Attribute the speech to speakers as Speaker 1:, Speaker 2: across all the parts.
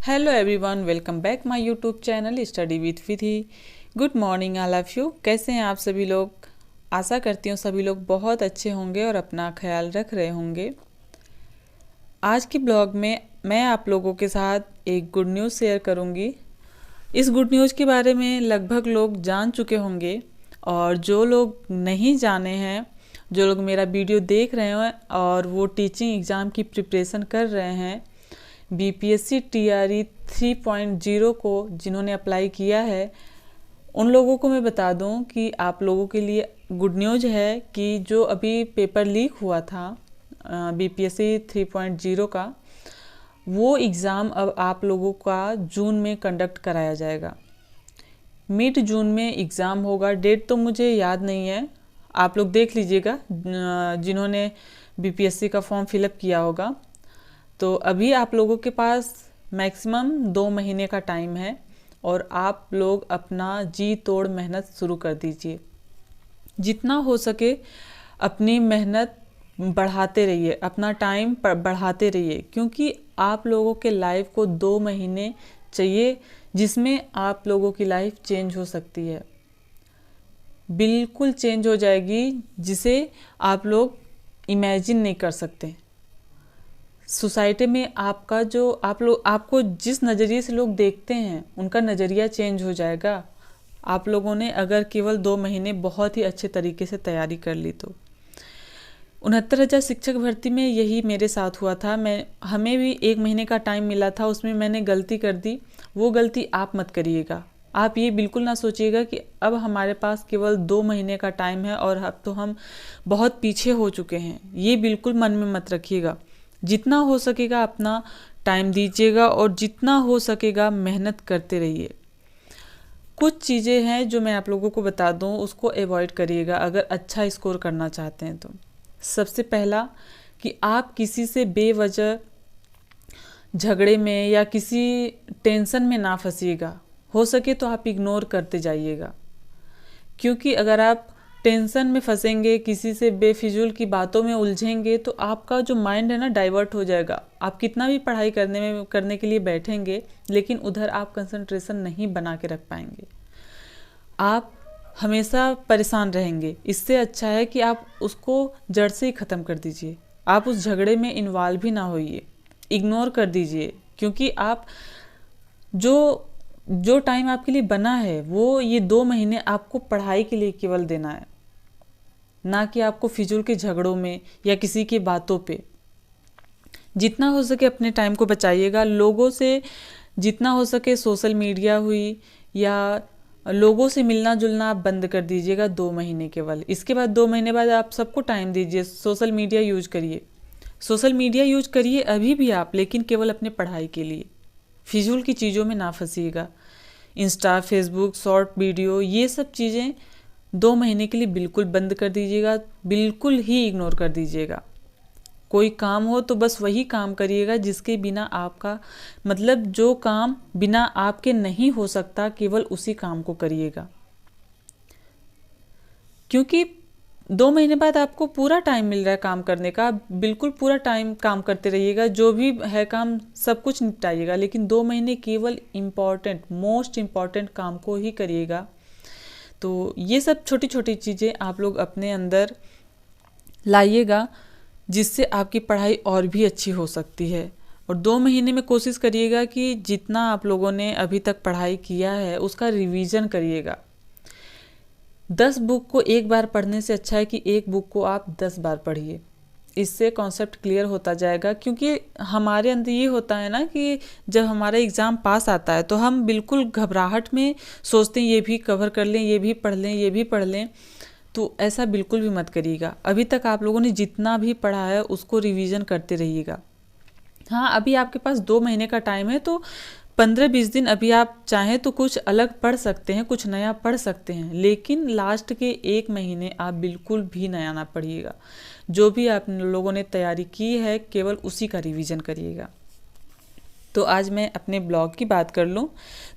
Speaker 1: Hello everyone, welcome back my YouTube channel study with Vidhi. Good morning all of you. कैसे हैं आप सभी लोग? आशा करती हूँ सभी लोग बहुत अच्छे होंगे और अपना ख्याल रख रहे होंगे। आज की ब्लॉग में मैं आप लोगों के साथ एक गुड न्यूज़ शेयर करूँगी। इस गुड न्यूज़ के बारे में लगभग लोग जान चुके होंगे, और जो लोग नहीं जाने हैं, जो लोग मेरा वीडियो देख रहे हैं और वो टीचिंग एग्ज़ाम की प्रिपरेशन कर रहे हैं, बीपीएससी टीआरई 3.0 को जिन्होंने अप्लाई किया है, उन लोगों को मैं बता दूं कि आप लोगों के लिए गुड न्यूज़ है कि जो अभी पेपर लीक हुआ था बीपीएससी 3.0 का, वो एग्ज़ाम अब आप लोगों का जून में कंडक्ट कराया जाएगा। मिड जून में एग्ज़ाम होगा। डेट तो मुझे याद नहीं है, आप लोग देख लीजिएगा जिन्होंने बीपीएससी का फॉर्म फिलअप किया होगा। तो अभी आप लोगों के पास मैक्सिमम 2 महीने का टाइम है और आप लोग अपना जी तोड़ मेहनत शुरू कर दीजिए। जितना हो सके अपनी मेहनत बढ़ाते रहिए, अपना टाइम बढ़ाते रहिए, क्योंकि आप लोगों के लाइफ को 2 महीने चाहिए जिसमें आप लोगों की लाइफ चेंज हो सकती है, बिल्कुल चेंज हो जाएगी, जिसे आप लोग इमेजिन नहीं कर सकते। सोसाइटी में आपका जो आपको जिस नज़रिए से लोग देखते हैं, उनका नज़रिया चेंज हो जाएगा आप लोगों ने अगर केवल 2 महीने बहुत ही अच्छे तरीके से तैयारी कर ली तो। 69,000 शिक्षक भर्ती में यही मेरे साथ हुआ था। हमें भी 1 महीने का टाइम मिला था, उसमें मैंने गलती कर दी। वो गलती आप मत करिएगा। आप ये बिल्कुल ना सोचिएगा कि अब हमारे पास केवल 2 महीने का टाइम है और अब तो हम बहुत पीछे हो चुके हैं। ये बिल्कुल मन में मत रखिएगा। जितना हो सकेगा अपना टाइम दीजिएगा और जितना हो सकेगा मेहनत करते रहिए। कुछ चीज़ें हैं जो मैं आप लोगों को बता दूं, उसको अवॉइड करिएगा अगर अच्छा स्कोर करना चाहते हैं तो। सबसे पहला कि आप किसी से बेवजह झगड़े में या किसी टेंशन में ना फंसिएगा। हो सके तो आप इग्नोर करते जाइएगा, क्योंकि अगर आप टेंशन में फंसेंगे, किसी से बेफिजूल की बातों में उलझेंगे, तो आपका जो माइंड है ना डाइवर्ट हो जाएगा। आप कितना भी पढ़ाई करने के लिए बैठेंगे, लेकिन उधर आप कंसंट्रेशन नहीं बना के रख पाएंगे। आप हमेशा परेशान रहेंगे। इससे अच्छा है कि आप उसको जड़ से ही ख़त्म कर दीजिए। आप उस झगड़े में इन्वॉल्व भी ना होइए, इग्नोर कर दीजिए, क्योंकि आप जो टाइम आपके लिए बना है वो ये 2 महीने आपको पढ़ाई के लिए केवल देना है, ना कि आपको फिजूल के झगड़ों में या किसी की बातों पे। जितना हो सके अपने टाइम को बचाइएगा। लोगों से जितना हो सके सोशल मीडिया हुई या लोगों से मिलना जुलना आप बंद कर दीजिएगा 2 महीने केवल। इसके बाद 2 महीने बाद आप सबको टाइम दीजिए, सोशल मीडिया यूज करिए। सोशल मीडिया यूज करिए अभी भी आप, लेकिन केवल अपने पढ़ाई के लिए। फिजूल की चीज़ों में ना फंसिएगा। इंस्टा, फेसबुक, शॉर्ट वीडियो, ये सब चीज़ें 2 महीने के लिए बिल्कुल बंद कर दीजिएगा, बिल्कुल ही इग्नोर कर दीजिएगा। कोई काम हो तो बस वही काम करिएगा जिसके बिना आपका, मतलब जो काम बिना आपके नहीं हो सकता, केवल उसी काम को करिएगा। क्योंकि 2 महीने बाद आपको पूरा टाइम मिल रहा है काम करने का। बिल्कुल पूरा टाइम काम करते रहिएगा, जो भी है काम सब कुछ निपटाइएगा, लेकिन 2 महीने केवल मोस्ट इम्पॉर्टेंट काम को ही करिएगा। तो ये सब छोटी छोटी चीज़ें आप लोग अपने अंदर लाइएगा, जिससे आपकी पढ़ाई और भी अच्छी हो सकती है। और 2 महीने में कोशिश करिएगा कि जितना आप लोगों ने अभी तक पढ़ाई किया है उसका रिवीजन करिएगा। 10 बुक को एक बार पढ़ने से अच्छा है कि एक बुक को आप 10 बार पढ़िए। इससे कॉन्सेप्ट क्लियर होता जाएगा। क्योंकि हमारे अंदर ये होता है ना कि जब हमारा एग्ज़ाम पास आता है तो हम बिल्कुल घबराहट में सोचते हैं ये भी कवर कर लें, ये भी पढ़ लें, ये भी पढ़ लें। तो ऐसा बिल्कुल भी मत करिएगा। अभी तक आप लोगों ने जितना भी पढ़ा है उसको रिवीजन करते रहिएगा। हाँ, अभी आपके पास 2 महीने का टाइम है, तो 15-20 दिन अभी आप चाहें तो कुछ अलग पढ़ सकते हैं, कुछ नया पढ़ सकते हैं, लेकिन लास्ट के 1 महीने आप बिल्कुल भी नया ना पढ़िएगा। जो भी आप लोगों ने तैयारी की है केवल उसी का रिवीजन करिएगा। तो आज मैं अपने ब्लॉग की बात कर लूँ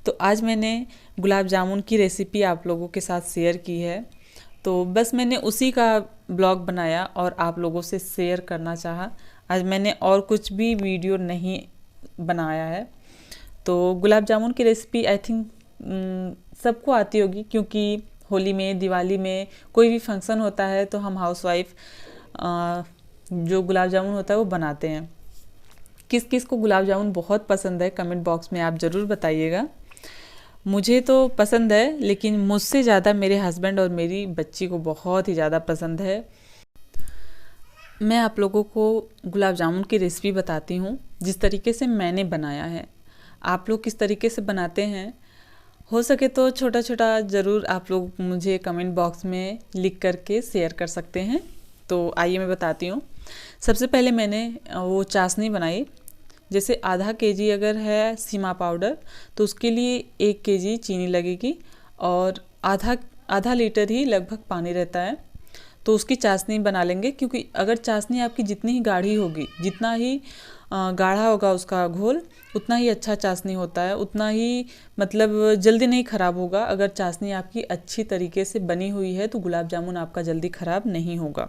Speaker 1: तो आज मैंने गुलाब जामुन की रेसिपी आप लोगों के साथ शेयर की है। तो बस मैंने उसी का ब्लॉग बनाया और आप लोगों से शेयर करना चाहा। आज मैंने और कुछ भी वीडियो नहीं बनाया है। तो गुलाब जामुन की रेसिपी आई थिंक सबको आती होगी, क्योंकि होली में, दिवाली में, कोई भी फंक्शन होता है तो हम हाउसवाइफ जो गुलाब जामुन होता है वो बनाते हैं। किस किस को गुलाब जामुन बहुत पसंद है कमेंट बॉक्स में आप ज़रूर बताइएगा। मुझे तो पसंद है, लेकिन मुझसे ज़्यादा मेरे हस्बैंड और मेरी बच्ची को बहुत ही ज़्यादा पसंद है। मैं आप लोगों को गुलाब जामुन की रेसिपी बताती हूँ जिस तरीके से मैंने बनाया है। आप लोग किस तरीके से बनाते हैं, हो सके तो छोटा छोटा ज़रूर आप लोग मुझे कमेंट बॉक्स में लिख करके शेयर कर सकते हैं। तो आइए मैं बताती हूँ। सबसे पहले मैंने वो चाशनी बनाई। जैसे आधा केजी अगर है सीमा पाउडर तो उसके लिए 1 केजी चीनी लगेगी और आधा लीटर ही लगभग पानी रहता है। तो उसकी चाशनी बना लेंगे, क्योंकि अगर चाशनी आपकी जितनी ही गाढ़ी होगी, जितना ही गाढ़ा होगा उसका घोल, उतना ही अच्छा चाशनी होता है, उतना ही मतलब जल्दी नहीं ख़राब होगा। अगर चाशनी आपकी अच्छी तरीके से बनी हुई है तो गुलाब जामुन आपका जल्दी ख़राब नहीं होगा।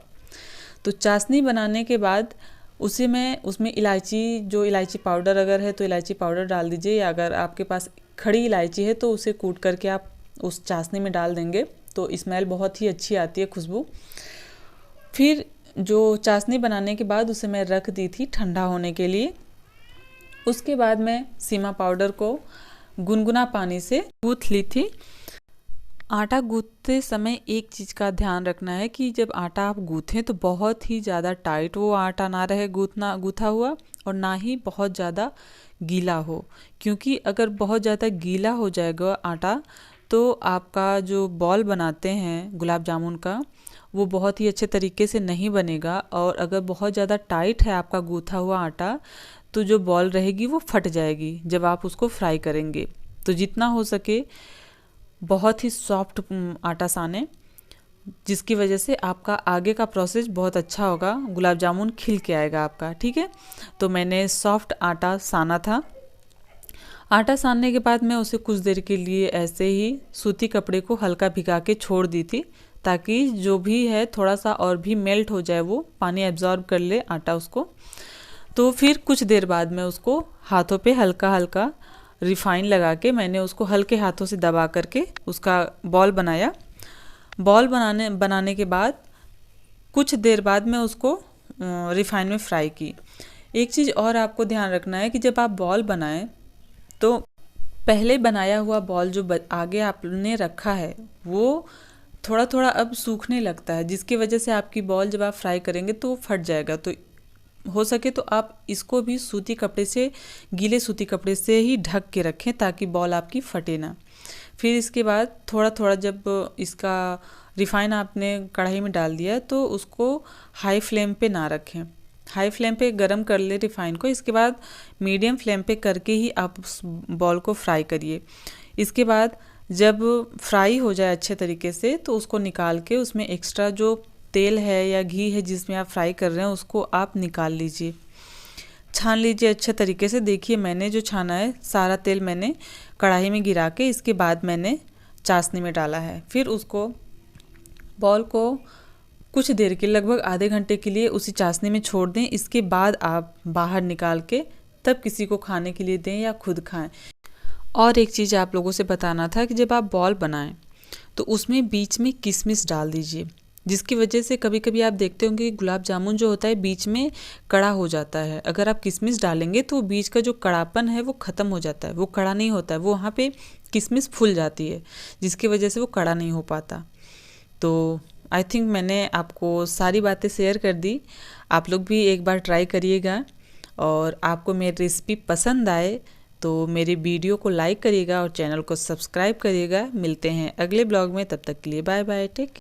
Speaker 1: तो चाशनी बनाने के बाद उसमें इलायची, जो इलायची पाउडर अगर है तो इलायची पाउडर डाल दीजिए, या अगर आपके पास खड़ी इलायची है तो उसे कूट करके आप उस चाशनी में डाल देंगे तो स्मेल बहुत ही अच्छी आती है, खुशबू। फिर जो चाशनी बनाने के बाद उसे मैं रख दी थी ठंडा होने के लिए। उसके बाद मैं सीमा पाउडर को गुनगुना पानी से गूँथ ली थी। आटा गूँथते समय एक चीज़ का ध्यान रखना है कि जब आटा आप गूँथें तो बहुत ही ज़्यादा टाइट वो आटा ना रहे गूँथा हुआ, और ना ही बहुत ज़्यादा गीला हो, क्योंकि अगर बहुत ज़्यादा गीला हो जाएगा आटा तो आपका जो बॉल बनाते हैं गुलाब जामुन का वो बहुत ही अच्छे तरीके से नहीं बनेगा। और अगर बहुत ज़्यादा टाइट है आपका गूँथा हुआ आटा तो जो बॉल रहेगी वो फट जाएगी जब आप उसको फ्राई करेंगे। तो जितना हो सके बहुत ही सॉफ्ट आटा साने, जिसकी वजह से आपका आगे का प्रोसेस बहुत अच्छा होगा, गुलाब जामुन खिल के आएगा आपका। ठीक है, तो मैंने सॉफ्ट आटा साना था। आटा सानने के बाद मैं उसे कुछ देर के लिए ऐसे ही सूती कपड़े को हल्का भिगा के छोड़ दी थी, ताकि जो भी है थोड़ा सा और भी मेल्ट हो जाए, वो पानी एब्जॉर्ब कर ले आटा उसको। तो फिर कुछ देर बाद मैं उसको हाथों पे हल्का हल्का रिफाइन लगा के मैंने उसको हल्के हाथों से दबा करके उसका बॉल बनाया। बॉल बनाने के बाद कुछ देर बाद मैं उसको रिफाइन में फ्राई की। एक चीज़ और आपको ध्यान रखना है कि जब आप बॉल बनाएं तो पहले बनाया हुआ बॉल जो आगे आपने रखा है वो थोड़ा थोड़ा अब सूखने लगता है, जिसकी वजह से आपकी बॉल जब आप फ्राई करेंगे तो फट जाएगा। तो हो सके तो आप इसको भी सूती कपड़े से, गीले सूती कपड़े से ही ढक के रखें ताकि बॉल आपकी फटे ना। फिर इसके बाद थोड़ा थोड़ा जब इसका रिफाइन आपने कढ़ाई में डाल दिया तो उसको हाई फ्लेम पे ना रखें, हाई फ्लेम पे गरम कर ले रिफाइन को। इसके बाद मीडियम फ्लेम पे करके ही आप उस बॉल को फ्राई करिए। इसके बाद जब फ्राई हो जाए अच्छे तरीके से तो उसको निकाल के उसमें एक्स्ट्रा जो तेल है या घी है जिसमें आप फ्राई कर रहे हैं उसको आप निकाल लीजिए, छान लीजिए अच्छे तरीके से। देखिए मैंने जो छाना है सारा तेल मैंने कढ़ाई में गिरा के इसके बाद मैंने चाशनी में डाला है। फिर उसको बॉल को कुछ देर के लगभग आधे घंटे के लिए उसी चाशनी में छोड़ दें। इसके बाद आप बाहर निकाल के तब किसी को खाने के लिए दें या खुद खाएं। और एक चीज़ आप लोगों से बताना था कि जब आप बॉल बनाएं तो उसमें बीच में किशमिश डाल दीजिए, जिसकी वजह से कभी कभी आप देखते होंगे गुलाब जामुन जो होता है बीच में कड़ा हो जाता है। अगर आप किशमिश डालेंगे तो बीच का जो कड़ापन है वो ख़त्म हो जाता है, वो कड़ा नहीं होता है, वो वहाँ पे किशमिश फूल जाती है जिसकी वजह से वो कड़ा नहीं हो पाता। तो आई थिंक मैंने आपको सारी बातें शेयर कर दी। आप लोग भी एक बार ट्राई करिएगा, और आपको मेरी रेसिपी पसंद आए तो मेरे वीडियो को लाइक करिएगा और चैनल को सब्सक्राइब करिएगा। मिलते हैं अगले ब्लॉग में, तब तक के लिए बाय बाय, टेक।